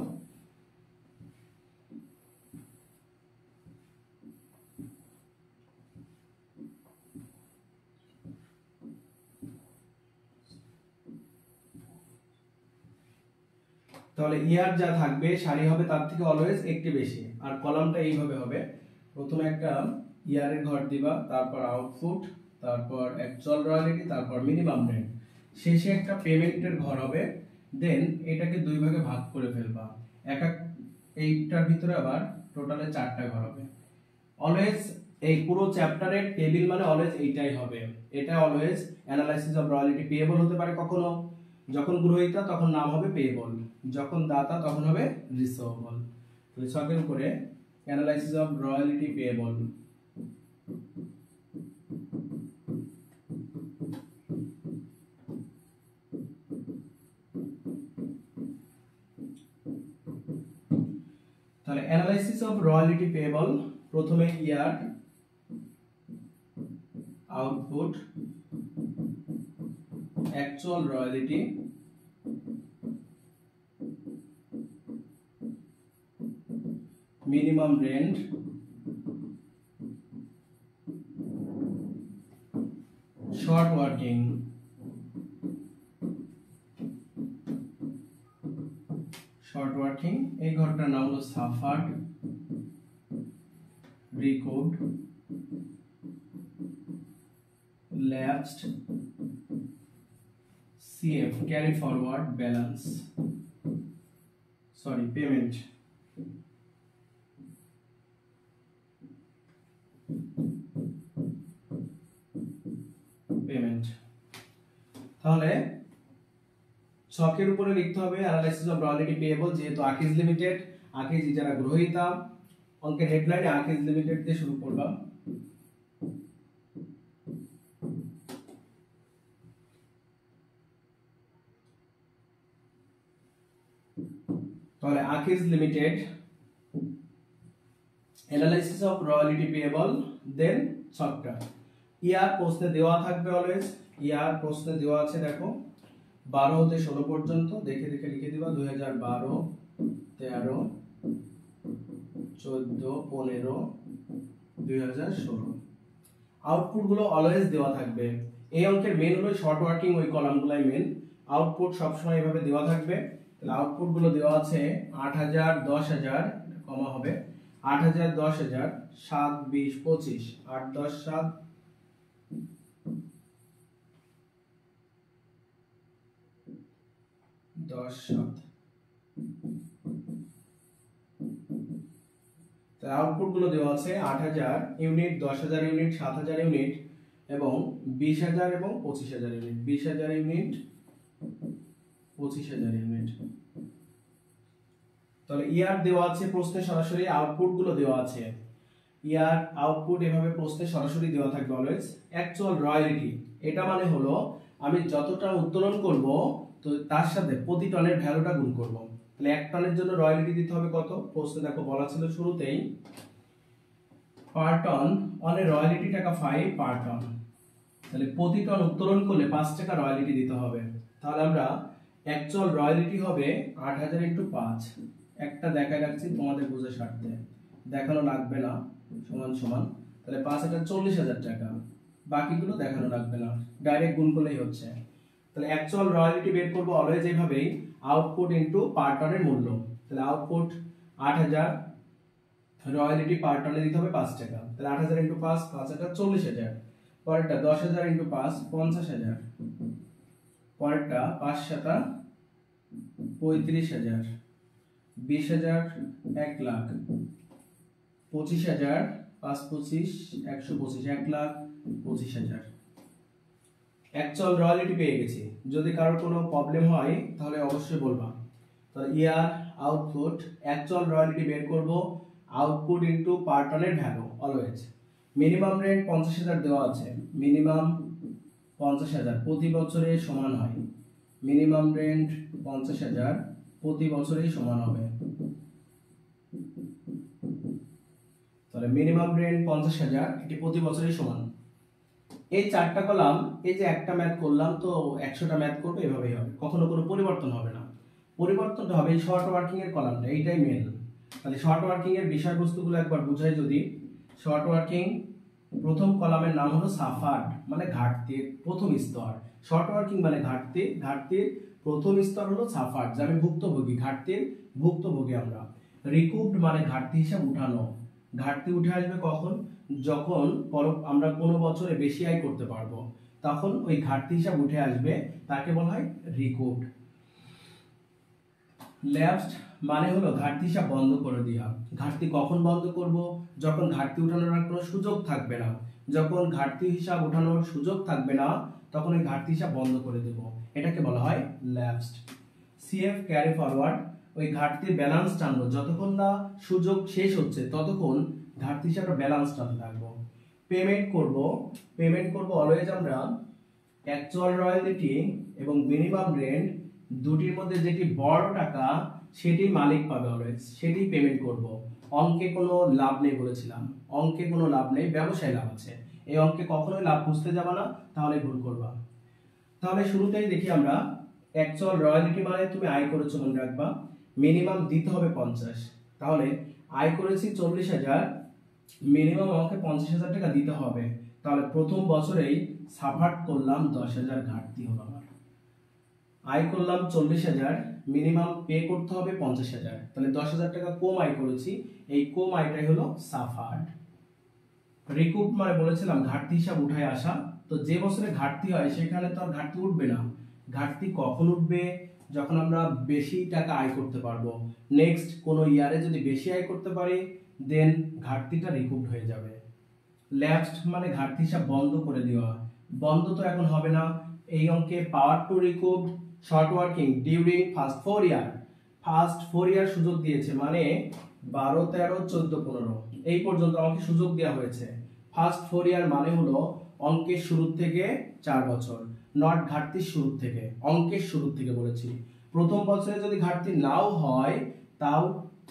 তাহলে ইয়ার যা থাকবে সারি হবে তার থেকে অলওয়েজ একটি বেশি, আর কলামটা এইভাবে হবে। প্রথমে একটা ইয়ারের ঘর দিবা, তারপর আউটপুট, তারপর অ্যাকচুয়াল রয়্যালিটি, তারপর মিনিমাম রেন্ট, শেষে একটা পেমেন্টের ঘর হবে। দেন এটাকে 2 ভাগে ভাগ করে ফেলবা, এইটার ভিতরে আবার টোটালে 4টা ঘর হবে। অলওয়েজ এই পুরো চ্যাপ্টারের টেবিল মানে অলওয়েজ এইটাই হবে। এটা always analysis of royalty payable হতে পারে কখনো, যখন গ্রহীতা তখন নাম হবে পেয়েবল, যখন দাতা তখন হবে রিসিভেবল। তো ছকের উপরে অ্যানালাইসিস অফ রয়্যালিটি পেয়েবল, তাহলে অ্যানালাইসিস অফ রয়্যালিটি পেয়েবল, প্রথমে year, output, actual royalty, minimum rent, short working, এই ঘরটার নাম হলো suffered, recouped, lapsed, CF carry forward, balance, sorry payment. তাহলে ছকের উপরে লিখতে হবে অ্যানালাইসিস অফ রয়্যালিটি পেয়েবল, যেহেতু আকিজ লিমিটেড, আকিজ যারা গ্রহীতা, অঙ্কের হেডলাইনে আকিজ লিমিটেড দিয়ে শুরু করবা। তাহলে Akij Limited analysis of royalty payable, then ছকটা ইয়ার প্রশ্নে দেওয়া থাকবে অলওয়েজ, ইয়ার প্রশ্নে দেওয়া আছে দেখো 12 হতে 16 পর্যন্ত, দেখে দেখে লিখে দিবা 2012, 13, 14, 15, 2016। আউটপুট গুলো অলওয়েজ দেওয়া থাকবে। এই অঙ্কের মেন হলো শর্ট ওয়ার্কিং, ওই কলামগুলাই মেন। আউটপুট সবসময় এভাবে দেওয়া থাকবে। তাহলে আউটপুট গুলো দেওয়া আছে 8000, 10000, কমা হবে 8,000 10,000 7 20 25 8 10 7 10 7 তার আউটপুট গুলো দেওয়া আছে 8,000 ইউনিট 10,000 ইউনিট 7,000 ইউনিট এবং 20,000 এবং 25,000 ইউনিট 20,000 ইউনিট 25,000 ইউনিট। তাহলে ইয়ার দেওয়া আছে প্রশ্নে সরাসরি, আউটপুট গুলো দেওয়া আছে। ইয়ার আউটপুট এভাবে প্রশ্নে সরাসরি দেওয়া থাকবে অলওয়েজ। অ্যাকচুয়াল রয়্যালিটি এটা মানে হলো আমি যতটা উত্তোলন করব তো তার সাথে প্রতি টনের ভ্যালুটা গুণ করব। তাহলে 1 টনের জন্য রয়্যালিটি দিতে হবে কত? প্রশ্নে দেখো বলা ছিল শুরুতেই পার টন অনে রয়্যালিটি টাকা 5 পার টন। তাহলে প্রতি টন উত্তোলন করলে 5 টাকা রয়্যালিটি দিতে হবে। তাহলে আমরা অ্যাকচুয়াল রয়্যালিটি হবে 8,000 ইনটু 5। একটা দেখায় রাখছি তোমাদের বুঝে স্বার্থে, দেখানো লাগবে না, সমান সমান। তাহলে 5 এটা 40,000 টাকা, বাকিগুলো দেখানো লাগবে না, ডাইরেক্ট গুণ করলেই হচ্ছে। তাহলে অ্যাকচুয়াল রয়্যালিটি বের করব অলওয়েজ এইভাবেই, আউটপুট ইনটু পার টনের মূল্য। তাহলে আউটপুট 8,000, রয়্যালিটি পার টনে দিতে হবে 5 টাকা। তাহলে 8,000 ইনটু 5 5 এটা 40,000। পরেরটা 10,000 ইনটু 5 50,000। পরেরটা 5 7 35,000। 20,000 1 লাখ। 25,000 5 25 125 1 লাখ 25,000। অ্যাকচুয়াল রয়্যালিটি পেয়ে গেছি। যদি কারোর কোনো প্রবলেম হয় তাহলে অবশ্যই বলবা। তাহলে ইয়ার আউটপুট অ্যাকচুয়াল রয়্যালিটি বের করব, আউটপুট ইনটু পার টনের ভ্যালু অলওয়েজ। মিনিমাম রেন্ট 50,000 দেওয়া আছে, মিনিমাম 50,000 প্রতি বছরে সমান হয়। মিনিমাম রেন্ট 50,000 প্রতি বছরেই সমান হবে। তাহলে মিনিমাম রেন্ট 50,000 এটি প্রতি বছরেই সমান। এই 4টা কলাম, এই যে একটা ম্যাথ করলাম তো 100টা ম্যাথ করবে, এভাবেই হবে, কখনো কোনো পরিবর্তন হবে না। পরিবর্তনটা হবে এই শর্ট ওয়ার্কিং এর কলামটা, এইটাই মেন। তাহলে শর্ট ওয়ার্কিং এর বিষয়বস্তুগুলো একবার বুঝাই যদি। শর্ট ওয়ার্কিং প্রথম কলামের নাম হলো সাফার্ড, মানে ঘাটতির প্রথম স্তর। শর্ট ওয়ার্কিং মানে ঘাটতি, ঘাটতির প্রথম স্তর হলো সাফার্ড, যে আমি ভুক্তভোগী, ঘাটতির ভুক্তভোগী আমরা। রিকুভড মানে ঘাটতি হিসাব উঠানো। ঘাটতি উঠে আসবে কখন? যখন আমরা কোনো বছরে বেশি আয় করতে পারবো, তখন ওই ঘাটতি হিসাব উঠে আসবে, তাকে বলা হয় রিকুভড। ল্যাপসড মানে হলো ঘাটতি হিসাব বন্ধ করে দেওয়া। ঘাটতি কখন বন্ধ করব? যখন ঘাটতি উঠানোর আর কোনো সুযোগ থাকবে না। যখন ঘাটতি হিসাব উঠানোর সুযোগ থাকবে না তখন ওই ঘাটতি হিসাব বন্ধ করে দেব, এটাকে বলা হয় ল্যাপসড। সিএফ ক্যারি ফরওয়ার্ড, ওই ঘাটতির ব্যালেন্স টানবো, যতক্ষণ না সুযোগ শেষ হচ্ছে ততক্ষণ ঘাটতি হিসাবে ব্যালেন্স টানতে থাকবো। পেমেন্ট করব অলওয়েজ আমরা অ্যাকচুয়াল রয়্যালিটি এবং মিনিমাম রেন্ট দুটির মধ্যে যেটি বড় টাকা সেটি মালিক পাবে অলওয়েজ, সেটি পেমেন্ট করব। অঙ্কে কোনো লাভ নেই বলেছিলাম, অঙ্কে কোনো লাভ নেই, ব্যবসায় লাভ আছে। এই অঙ্কে কখনোই লাভ বুঝতে যাবা না, তাহলে ভুল করবা। তাহলে শুরুতেই দেখি আমরা অ্যাকচুয়াল রয়্যালিটি মানে তুমি আয় করেছো মনে রাখবা, মিনিমাম দিতে হবে 50। তাহলে আয় করেছি 40,000, মিনিমাম আমাকে 50,000 টাকা দিতে হবে। তাহলে প্রথম বছরেই সাফার করলাম 10,000 ঘাটতি হলো আমার। আয় করলাম 40,000, মিনিমাম পে করতে হবে 50,000। তাহলে 10,000 টাকা কম আয় করেছি, এই কম আয়টাই হলো সাফার্ড। রিকুভ মানে বলেছিলাম ঘাটতি হিসাব উঠায় আসা। তো যে বছরে ঘাটতি হয় সেখানে তো আর ঘাটতি উঠবে না। ঘাটতি কখন উঠবে? যখন আমরা বেশি টাকা আয় করতে পারবো। নেক্সট কোনো ইয়ারে যদি বেশি আয় করতে পারি দেন ঘাটতিটা রিকুভড হয়ে যাবে। ল্যাপসড মানে ঘাটতি হিসাব বন্ধ করে দেওয়া। বন্ধ তো এখন হবে না। এই অঙ্কে power to recoup short working during first 4 year, first 4 year সুযোগ দিয়েছে, মানে 12 13 14 15 এই পর্যন্ত আমাকে সুযোগ দেওয়া হয়েছে। ফার্স্ট 4 ইয়ার মানে হলো অঙ্কের শুরু থেকে 4 বছর, নট ঘাটতির শুরু থেকে, অঙ্কের শুরু থেকে বলেছি। প্রথম বছরে যদি ঘাটতি নাও হয় তাও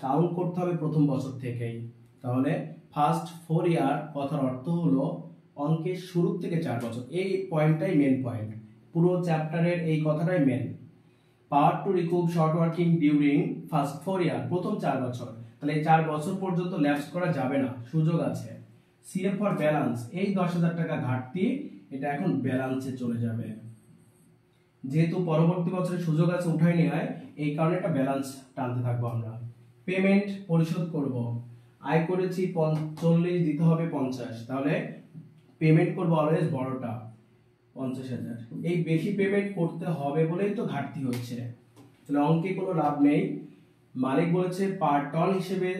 কাউন্ট করতে হবে প্রথম বছর থেকেই। তাহলে ফার্স্ট 4 ইয়ার কথার অর্থ হলো অঙ্কের শুরু থেকে 4 বছর। এই পয়েন্টটাই মেন পয়েন্ট, পুরো চ্যাপ্টারের এই কথাটাই main. Power to recoup short working during first 4 year, প্রথম 4 বছর। তাহলে এই 4 বছর পর্যন্ত ল্যাপস করা যাবে না, সুযোগ আছে। সিএফ ফর ব্যালেন্স, এই 10,000 টাকা ঘাটতি এটা এখন ব্যালেন্সে চলে যাবে, যেহেতু পরবর্তী বছরে সুযোগ আছে উঠাই নেওয়ায়, এই কারণে এটা ব্যালেন্স টানতে থাকবো আমরা। পেমেন্ট পরিশোধ করব, আয় করেছি 40, দিতে হবে 50, তাহলে পেমেন্ট করবো অলওয়েজ বড়টা 50,000। এই বেশি পেমেন্ট করতে হবে বলেই তো ঘাটতি হচ্ছে, তাহলে অঙ্কে কোনো লাভ নেই। মালিক বলেছে পার টন হিসেবে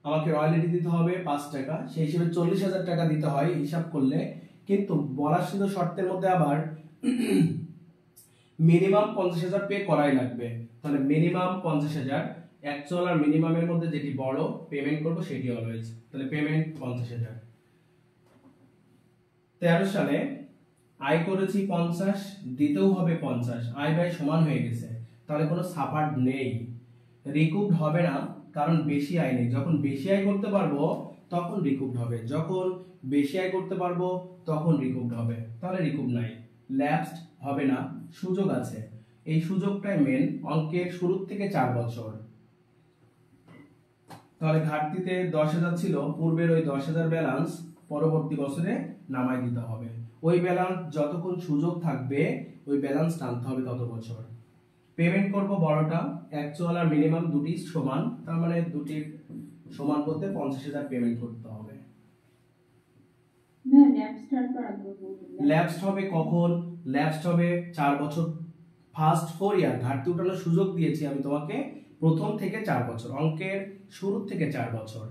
আমাকে রয়্যালটি দিতে হবে 5 টাকা, সেই হিসেবে 40,000 টাকা দিতে হয় হিসাব করলে, কিন্তু বলার শুধু শর্তের মধ্যে আবার মিনিমাম 50,000 পে করাই লাগবে। তাহলে মিনিমাম 50,000, অ্যাকচুয়াল আর মিনিমামের মধ্যে যেটি বড় পেমেন্ট করব সেটি অলওয়েজ, তাহলে পেমেন্ট 50,000। 13 সালে আয় করেছি 50, দিতেও হবে 50, আয় ব্যয় সমান হয়ে গেছে, তাহলে কোনো সাফার নেই, রিকুভড হবে না, কারণ বেশি আয় নেই। যখন বেশি আয় করতে পারবো তখন রিকুভড হবে, যখন বেশি আয় করতে পারবো তখন রিকুভড হবে, তাহলে রিকুভ নাই। ল্যাপসড হবে না, সুযোগ আছে, এই সুযোগটাই মেন, অঙ্কের শুরু থেকে 4 বছর। তাহলে ঘাটতিতে 10,000 ছিল, পূর্বের ওই 10,000 ব্যালেন্স পরবর্তী বছরে নামাই দিতে হবে, ওই ব্যালেন্স যতক্ষণ সুযোগ থাকবে ওই ব্যালেন্স টানতে হবে তত বছর। পেমেন্ট করব বড়টা, অ্যাকচুয়াল আর মিনিমাম দুটি সমান, তার মানে দুটি সমান করতে 50,000 পেমেন্ট করতে হবে। ল্যাপসড হবে কখন? ল্যাপসড হবে 4 বছর, ফার্স্ট 4 ইয়ার, ঘাটতি উঠানোর সুযোগ দিয়েছি আমি তোমাকে প্রথম থেকে 4 বছর, অঙ্কের শুরু থেকে 4 বছর।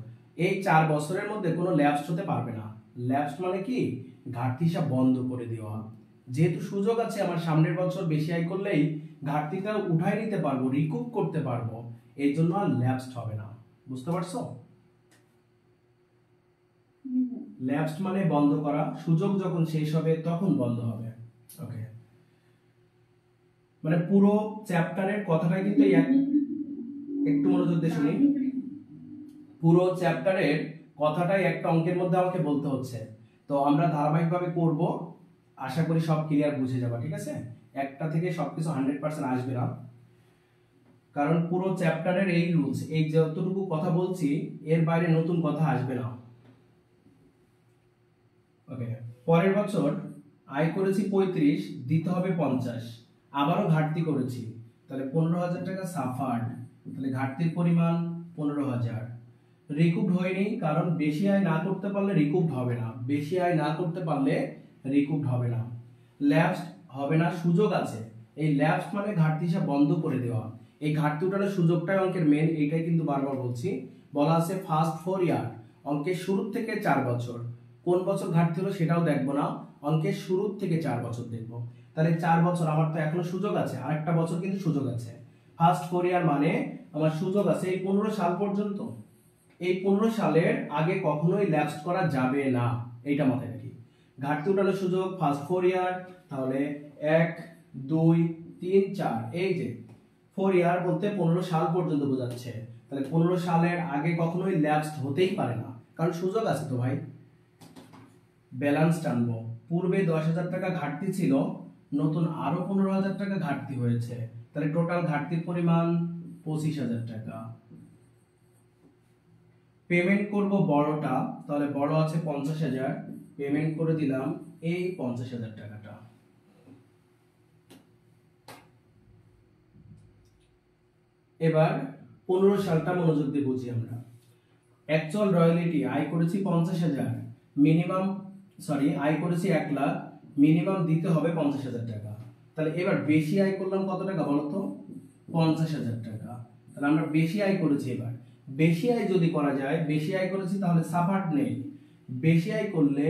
এই 4 বছরের মধ্যে কোনো ল্যাপস হতে পারবে না। ল্যাপস মানে কি? ঘাটতি হিসাব বন্ধ করে দেওয়া। যেহেতু সুযোগ আছে আমার সামনের বছর বেশি আয় করলেই ঘাটতিটা উঠাই নিতে পারবো, রিকুপ করতে পারবো, এই জন্য আর ল্যাপসড হবে না। বুঝতে পারছো? ল্যাপসড মানে বন্ধ করা, সুযোগ যখন শেষ হবে তখন বন্ধ হবে। ওকে, মানে পুরো চ্যাপ্টারের কথাটাই কিন্তু একটু মনোযোগ দিয়ে শুনি, পুরো চ্যাপ্টারের কথাটাই একটা অঙ্কের মধ্যে আমাকে বলতে হচ্ছে, তো আমরা ধারাবাহিকভাবে করব, আশা করি সব ক্লিয়ার বুঝে যাবা। ঠিক আছে, একটা থেকে সবকিছু 100% আসবে না, কারণ পুরো চ্যাপ্টারের এই রুলস, এই যতটুকু কথা বলছি এর বাইরে নতুন কথা আসবে না। ওকে, পরের বছর আয় করেছি 35, দিতে হবে 50, আবারও ঘাটতি করেছি, তাহলে 15,000 টাকা সাফার্ড, তাহলে ঘাটতির পরিমাণ 15,000। রিকুভড হয়নি, কারণ বেশি আয় না করতে পারলে রিকুভড হবে না, বেশি আয় না করতে পারলে রিকুভড হবে না। ল্যাপসড হবে না, সুযোগ আছে, এই ল্যাপসড মানে ঘাটতি হিসাব বন্ধ করে দেওয়া, এই ঘাটতি উঠানোর সুযোগটাই অঙ্কের মেন, এইটাই কিন্তু বারবার বলছি। বলা আছে ফার্স্ট 4 ইয়ার, অঙ্কের শুরু থেকে 4 বছর, কোন বছর ঘাটতি হলো সেটাও দেখবো না, অঙ্কের শুরু থেকে 4 বছর দেখবো। তাহলে 4 বছর আমার তো এখনো সুযোগ আছে, আরেকটা বছর কিন্তু সুযোগ আছে। ফার্স্ট 4 ইয়ার মানে আমার সুযোগ আছে এই 15 সাল পর্যন্ত, এই 15 সালের আগে কখনোই ল্যাপস করা যাবে না, এইটা মাথায় রাখি। ঘাটতি উঠানোর সুযোগ ফার্স্ট 4 ইয়ার, তাহলে 1 2 3 4, এই যে 4 ইয়ার বলতে 15 সাল পর্যন্ত বোঝাচ্ছে, তাহলে 15 সালের আগে কখনোই ল্যাপস হতেই পারে না, কারণ সুযোগ আছে তো ভাই। ব্যালেন্স টানবো, পূর্বে 10,000 টাকা ঘাটতি ছিল, নতুন আরো 15,000 টাকা ঘাটতি হয়েছে, তাহলে টোটাল ঘাটতির পরিমাণ 25,000 টাকা। পেমেন্ট করব বড়টা, তাহলে বড় আছে 50,000, পেমেন্ট করে দিলাম এই 50,000 টাকাটা। এবার 15 সালটা মনোযোগ দিয়ে বুঝি আমরা। অ্যাকচুয়াল রয়্যালিটি আয় করেছি 50,000, মিনিমাম আয় করেছি 1 লাখ, মিনিমাম দিতে হবে 50,000 টাকা। তাহলে এবার বেশি আয় করলাম কত টাকা বলো তো? 50,000 টাকা। তাহলে আমরা বেশি আয় করেছি, এবার বেশি আয় যদি করা যায়, বেশি আয় করেছি তাহলে সাফার্ট নেই, বেশি আয় করলে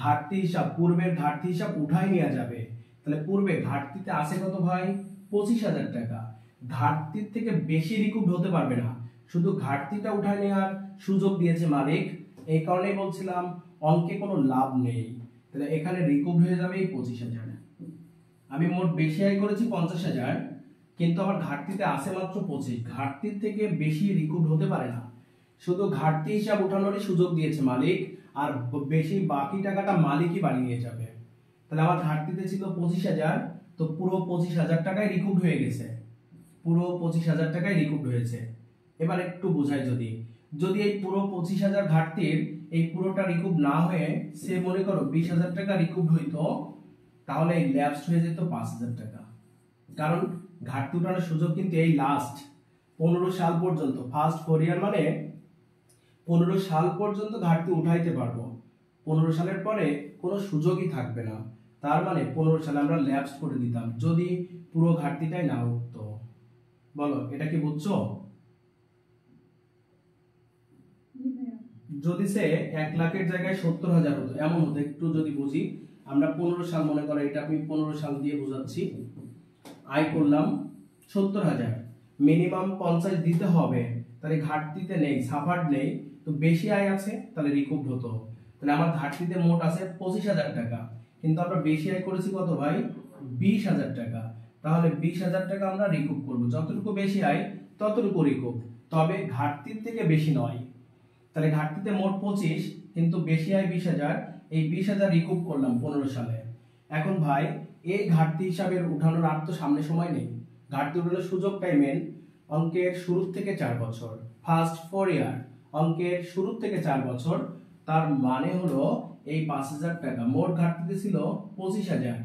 ঘাটতি হিসাব, পূর্বের ঘাটতি হিসাব উঠাই নেওয়া যাবে। তাহলে পূর্বে ঘাটতিতে আছে কত ভাই? 25,000 টাকা। ঘাটতির থেকে বেশি রিকুভড হতে পারবে না, শুধু ঘাটতিটা উঠায় নেওয়ার সুযোগ দিয়েছে মালিক, এই কারণেই বলছিলাম অঙ্কে কোনো লাভ নেই। তাহলে এখানে রিকুভড হয়ে যাবে এই 25,000। আমি মোট বেশি আয় করেছি 50,000, কিন্তু আমার ঘাটতিতে আছে মাত্র 25, ঘাটতির থেকে বেশি রিকুভড হতে পারে না, শুধু ঘাটতি হিসাব উঠানোরই সুযোগ দিয়েছে মালিক, আর বেশি বাকি টাকাটা মালিকই বাড়িয়ে নিয়ে যাবে। তাহলে আমার ঘাটতিতে ছিল 25,000, তো পুরো 25,000 টাকায় রিকুভড হয়ে গেছে, পুরো 25,000 টাকায় রিকুভড হয়েছে। এবার একটু বোঝাই, যদি এই পুরো 25,000 ঘাটতির এই পুরোটা রিকুভ না হয়ে সে মনে করো 20,000 টাকা রিকুভড হইতো, তাহলে এই ল্যাপস হয়ে যেত 5,000 টাকা, কারণ ঘাটতি উঠানোর সুযোগ কিন্তু এই লাস্ট 15 সাল পর্যন্ত, ফার্স্ট 4 ইয়ার মানে 15 সাল পর্যন্ত ঘাটতি উঠাইতে পারবো, 15 সালের পরে কোনো সুযোগই থাকবে না। তার মানে 15 সালে আমরা ল্যাপস করে দিতাম যদি পুরো ঘাটতিটাই না উঠতো। বলো এটা কি বুঝছো? যদি সে 1 লাখের জায়গায় 70,000 হতো, এমন হতো, একটু যদি বুঝি আমরা 15 সাল মনে করো, এটা আমি 15 সাল দিয়ে বোঝাচ্ছি। আয় করলাম 70,000, মিনিমাম 50 দিতে হবে, তাহলে ঘাটতিতে নেই, সাফার নেই, তো বেশি আয় আছে তাহলে রিকুভ হতো। তাহলে আমার ঘাটতিতে মোট আছে 25,000 টাকা, কিন্তু আমরা বেশি আয় করেছি কত ভাই? 20,000 টাকা। তাহলে 20,000 টাকা আমরা রিকুভ করব, যতটুকু বেশি আয় ততটুকু রিকুভ, তবে ঘাটতির থেকে বেশি নয়। তাহলে ঘাটতিতে মোট 25, কিন্তু বেশি আয় 20,000, এই 20,000 রিকুভ করলাম 15 সালে। এখন ভাই এই ঘাটতি হিসাবে উঠানোর আর তো সামনে সময় নেই, ঘাটতি উঠানোর সুযোগটাই মেন। অঙ্কের শুরু থেকে 4 বছর, ফার্স্ট 4 ইয়ার, অঙ্কের শুরু থেকে 4 বছর, তার মানে হলো এই 5,000 টাকা মোট ঘাটতিতে ছিল 25,000,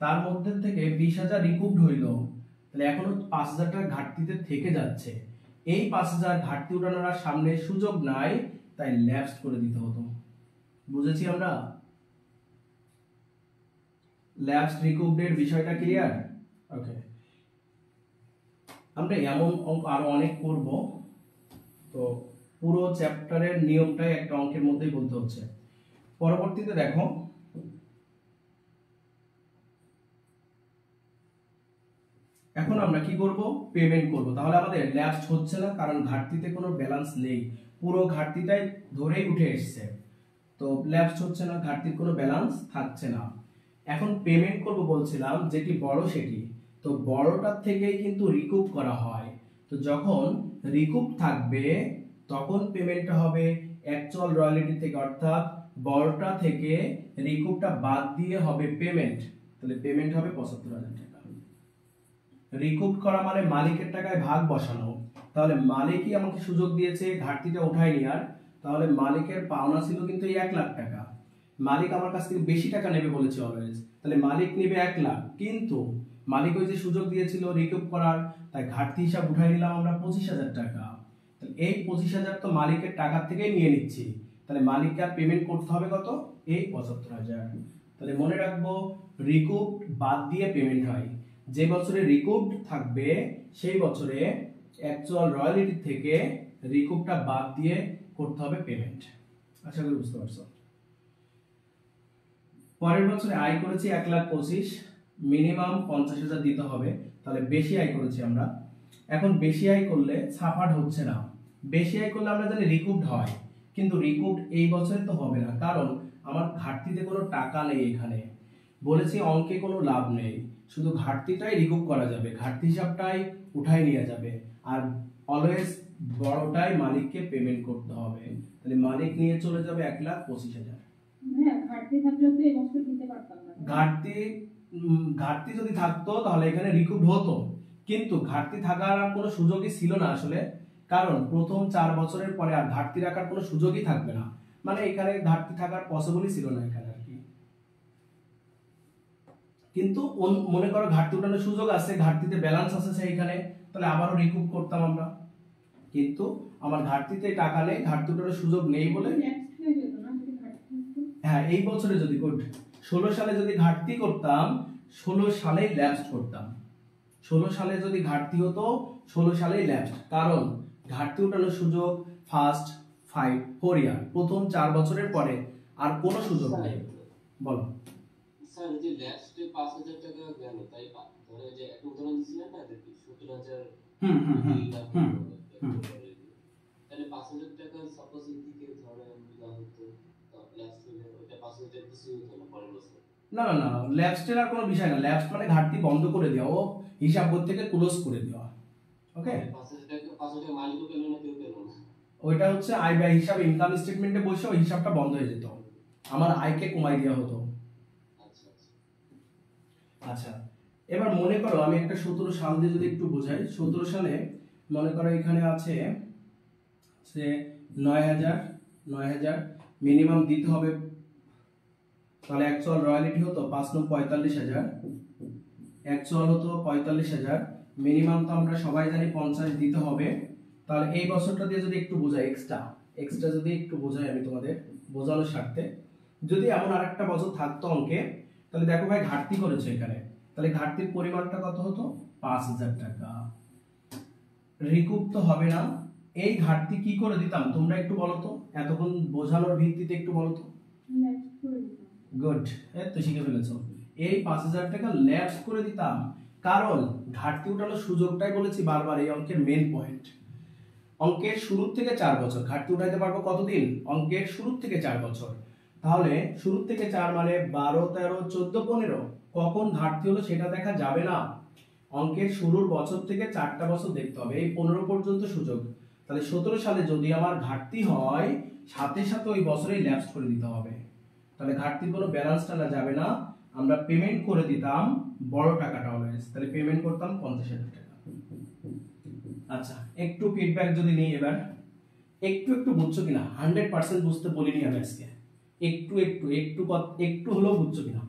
তার মধ্যে থেকে 20,000 রিকুভড হইল, তাহলে এখনো 5,000 টাকা ঘাটতিতে থেকে যাচ্ছে। এই 5,000 ঘাটতি উঠানোর আর সামনে সুযোগ নাই, তাই ল্যাপস করে দিতে হতো। বুঝেছি আমরা? ল্যাপস রিকুভডের বিষয়টা ক্লিয়ার? ওকে, আমরা এমন অঙ্ক আরো অনেক করব, তো পুরো চ্যাপ্টারের নিয়মটাই একটা অঙ্কের মধ্যেই বলতে হচ্ছে। পরবর্তীতে দেখো, এখন আমরা কি করব? পেমেন্ট করব। তাহলে আমাদের ল্যাপস হচ্ছে না, কারণ ঘাটতিতে কোনো ব্যালেন্স নেই, পুরো ঘাটতিটাই ধরেই উঠে এসেছে, তো ল্যাপস হচ্ছে না, ঘাটতির কোনো ব্যালেন্স থাকছে না। এখন পেমেন্ট করব বলছিলাম, যেটি বড় সেটি, তো বড়টার থেকেই কিন্তু রিকুভ করা হয়, তো যখন রিকুভ থাকবে তখন পেমেন্টটা হবে অ্যাকচুয়াল রয়্যালিটি থেকে, অর্থাৎ বড়টা থেকে রিকুভটা বাদ দিয়ে হবে পেমেন্ট, তাহলে পেমেন্ট হবে 75,000 টাকা। রিকুভ করা মানে মালিকের টাকায় ভাগ বসানো, তাহলে মালিকই আমাকে সুযোগ দিয়েছে ঘাটতিটা উঠাই নেওয়ার, তাহলে মালিকের পাওনা ছিল কিন্তু এই 1 লাখ টাকা, মালিক আমার কাছ থেকে বেশি টাকা নেবে বলেছে অলওয়েজ, তাহলে মালিক নেবে 1 লাখ, কিন্তু মালিক ওই যে সুযোগ দিয়েছিল রিকুভ করার, তাই ঘাটতি হিসাব উঠাই নিলাম আমরা 25,000 টাকা। তাহলে এই 25,000 তো মালিকের টাকা থেকেই নিয়ে নিচ্ছি, তাহলে মালিককে আর পেমেন্ট করতে হবে কত? এই 75,000। তাহলে মনে রাখবো রিকুভ বাদ দিয়ে পেমেন্ট হয়, যে বছরে রিকুভড থাকবে সেই বছরে অ্যাকচুয়াল রয়্যালিটি থেকে রিকুভটা বাদ দিয়ে করতে হবে পেমেন্ট। আশা করি বুঝতে পারছো। পরের বছরে আয় করেছি 1,25,000, মিনিমাম 50,000 দিতে হবে, তাহলে বেশি আয় করেছি আমরা। এখন বেশি আয় করলে সাফার হচ্ছে না, বেশি আয় করলে আমরা জানি রিকুভড হয়, কিন্তু রিকুভড এই বছরে তো হবে না, কারণ আমার ঘাটতিতে কোনো টাকা নেই, এখানে বলেছি অঙ্কে কোনো লাভ নেই, শুধু ঘাটতিটাই রিকুভ করা যাবে, ঘাটতি হিসাবটাই উঠাই নিয়ে যাবে, আর অলওয়েজ বড়টাই মালিককে পেমেন্ট করতে হবে, তাহলে মালিক নিয়ে চলে যাবে 1,25,000। হ্যাঁ, ঘাটতি থাকলেও তো এই বছর দিতে পারতাম না। ঘাটতি যদি থাকতো তাহলে এখানে রিকুভ হতো, কিন্তু ঘাটতি থাকার আর কোনো সুযোগই ছিল না আসলে, কারণ প্রথম 4 বছরের পরে আর ঘাটতি রাখার কোনো সুযোগই থাকবে না, মানে এখানে ঘাটতি থাকার পসিবলই ছিল না এখানে আর কি। কিন্তু মনে করো ঘাটতি উঠানোর সুযোগ আছে, ঘাটতিতে ব্যালেন্স আছে সেইখানে, তাহলে আবারও রিকুভ করতাম আমরা, কিন্তু আমার ঘাটতিতে টাকা নেই, ঘাটতি উঠানোর সুযোগ নেই বলে, হ্যাঁ এই বছরে যদি 16 সালে যদি ঘাটতি করতাম, 16 সালেই ল্যাপস করতাম, 16 সালে যদি ঘাটতি হতো 16 সালেই ল্যাপস, কারণ ঘাটতি উঠানোর সুযোগ ফার্স্ট 4 ইয়ার, প্রথম 4 বছরের পরে আর কোনো সুযোগ নেই। বলো স্যার, যে ল্যাপসে 5,000 টাকা গেল, তাই ধরে যে একটা উদাহরণ দিছিলেন না, দেখি 70,000, তাহলে 5,000 টাকা সাপোজ এদিকে ধরে দেওয়া হতো, তো ল্যাপস হলে ওটা 5,000 কিছু হতো না পরের বছর। না না না, ল্যাপসের আর কোনো বিষয় না, ল্যাপস মানে ঘাটতি বন্ধ করে দেওয়া, ও হিসাব বই থেকে ক্লোজ করে দেওয়া। ওকে, 5,000 টাকা মালিকও পেল না, কেউ পেল না, ওইটা হচ্ছে আয় ব্যয় হিসাব, ইনকাম স্টেটমেন্টে বসে ওই হিসাবটা বন্ধ হয়ে যেত, আমার আয়কে কমাই দেওয়া হতো। আচ্ছা, এবার মনে করো আমি একটা 17 সাল দিয়ে যদি একটু বোঝাই, 17 সালে মনে করো এখানে আছে যে 9,000 মিনিমাম দিতে হবে, তাহলে অ্যাকচুয়াল রয়্যালিটি হতো 5,45,000, অ্যাকচুয়াল হতো 45,000, মিনিমাম তো আমরা সবাই জানি 50 দিতে হবে, তাহলে এই বছরটা দিয়ে যদি একটু বোঝাই এক্সট্রা এক্সট্রা যদি একটু বোঝাই আমি তোমাদের বোঝানোর স্বার্থে, যদি এমন আরেকটা বছর থাকতো অঙ্কে, তাহলে দেখো ভাই ঘাটতি করেছে এখানে, তাহলে ঘাটতির পরিমাণটা কত হতো? 5,000 টাকা। রিকুপ তো হবে না, এই ঘাটতি কি করে দিতাম তোমরা একটু বলো তো, এতক্ষণ বোঝানোর ভিত্তিতে একটু বলো তো। ল্যাপস করে দিতাম। গুড, এই তো শিখে ফেলেছো। এই 5,000 টাকা ল্যাপস করে দিতাম, কারণ ঘাটতি উঠানোর সুযোগটাই বলেছি বারবার, এই অঙ্কের মেন পয়েন্ট। অঙ্কের শুরুর থেকে 4 বছর ঘাটতি উঠাইতে পারবো কতদিন? অঙ্কের শুরুর থেকে 4 বছর। তাহলে শুরুর থেকে 4 মানে 12, 13, 14, 15 কখন ঘাটতি হলো সেটা দেখা যাবে না। অঙ্কের শুরুর বছর থেকে 4টা বছর দেখতে হবে, এই 15 পর্যন্ত সুযোগ। তাহলে 17 সালে যদি আমার ঘাটতি হয়, সাথে সাথে ওই বছরেই ল্যাপস করে দিতে হবে। তাহলে ঘাটতির কোনো ব্যালেন্স টানা যাবে না, আমরা পেমেন্ট করে দিতাম বড় টাকাটা অলওয়েজ। তাহলে পেমেন্ট করতাম 50,000 টাকা। আচ্ছা, একটু ফিডব্যাক যদি নেই এবার, একটু একটু বুঝছো কিনা? 100% বুঝতে বলিনি আমি আজকে, একটু একটু একটু একটু হলেও বুঝছো কিনা?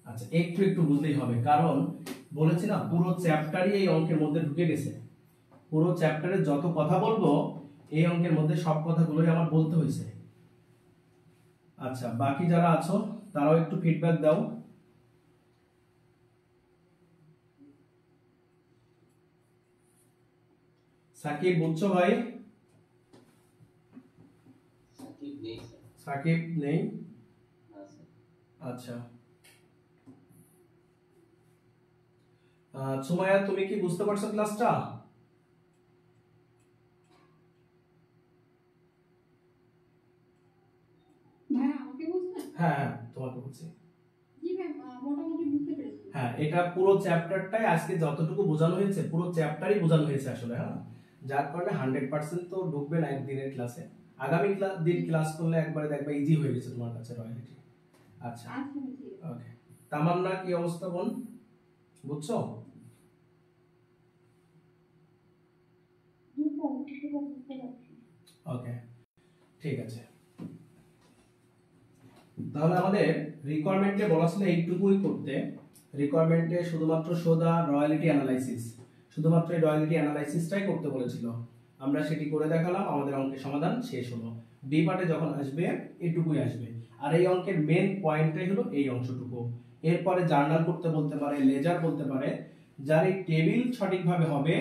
আচ্ছা, একটু একটু বুঝলেই হবে, কারণ বলেছি না পুরো চ্যাপ্টারই এই অঙ্কের মধ্যে ঢুকে গেছে। পুরো চ্যাপ্টারে যত কথা বলবো এই অঙ্কের মধ্যে সব কথাগুলোই আমার বলতে হয়েছে। আচ্ছা, বাকি যারা আছো তারাও একটু ফিডব্যাক দাও। সাকিব বুঝছো ভাই? সাকিব নেই? আচ্ছা, সুমাইয়া তুমি কি বুঝতে পারছো ক্লাসটা? ভাই আমাকে বলছেন? হ্যাঁ হ্যাঁ, তোমাকে বলছি। জি ভাই, মোটামুটি বুঝতে পেরেছি। হ্যাঁ, এটা পুরো চ্যাপ্টারটাই আজকে যতটুকু বোঝানো হয়েছে পুরো চ্যাপ্টারই বোঝানো হয়েছে আসলে। হ্যাঁ, যার কারণে 100% তো ঢুকবে না একদিনের ক্লাসে, আগামী দিন ক্লাস করলে একবারে দেখবে ইজি হয়ে গেছে তোমার কাছে রয়্যালিটি। আচ্ছা, আচ্ছা জি। ওকে। তামান্না কি অবস্থা বোন, বুঝছো? ওকে, ঠিক আছে। তাহলে আমাদের রিকোয়ারমেন্টে বলা ছিল এইটুকুই করতে। রিকোয়ারমেন্টে শুধুমাত্র সোদা রয়্যালিটি অ্যানালাইসিস, শুধুমাত্র এই রয়্যালিটি অ্যানালাইসিসটাই করতে বলেছিল, আমরা সেটি করে দেখালাম, আমাদের অঙ্কের সমাধান শেষ হলো। বি পার্টে যখন আসবে এটুকুই আসবে, আর এই অঙ্কের মেন পয়েন্টটাই হলো এই অংশটুকু। এরপরে জার্নাল করতে বলতে পারে, লেজার বলতে পারে, যার এই টেবিল সঠিকভাবে হবে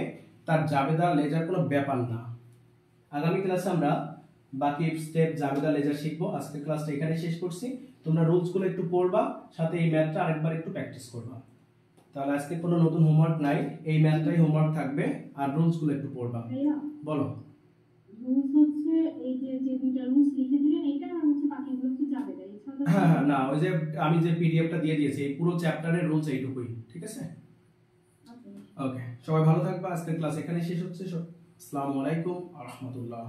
তার জাবেদা লেজার কোনো ব্যাপার না। আগামী ক্লাসে আমরা বাকি স্টেপ জাবেদা লেজার শিখবো। আজকের ক্লাসটা এখানে শেষ করছি, তোমরা রুলসগুলো একটু পড়বা, সাথে এই ম্যাথটা আরেকবার একটু প্র্যাকটিস করবা। তাহলে আজকে কোনো নতুন হোমওয়ার্ক নাই, এই ম্যাথটাই হোমওয়ার্ক থাকবে, আর রুলসগুলো একটু পড়বা। ভাইয়া বলো। রুলস হচ্ছে এই যে যে দুইটা রুলস লিখে দিলেন এটা, আর হচ্ছে বাকিগুলো হচ্ছে যাবে না এছাড়া। হ্যাঁ হ্যাঁ, না ওই যে আমি যে পিডিএফটা দিয়ে দিয়েছি এই পুরো চ্যাপ্টারের রুলস এইটুকুই, ঠিক আছে? ওকে, সবাই ভালো থাকবা। আজকের ক্লাস এখানে শেষ হচ্ছে। আসসালামু আলাইকুম ওয়া রাহমাতুল্লাহ।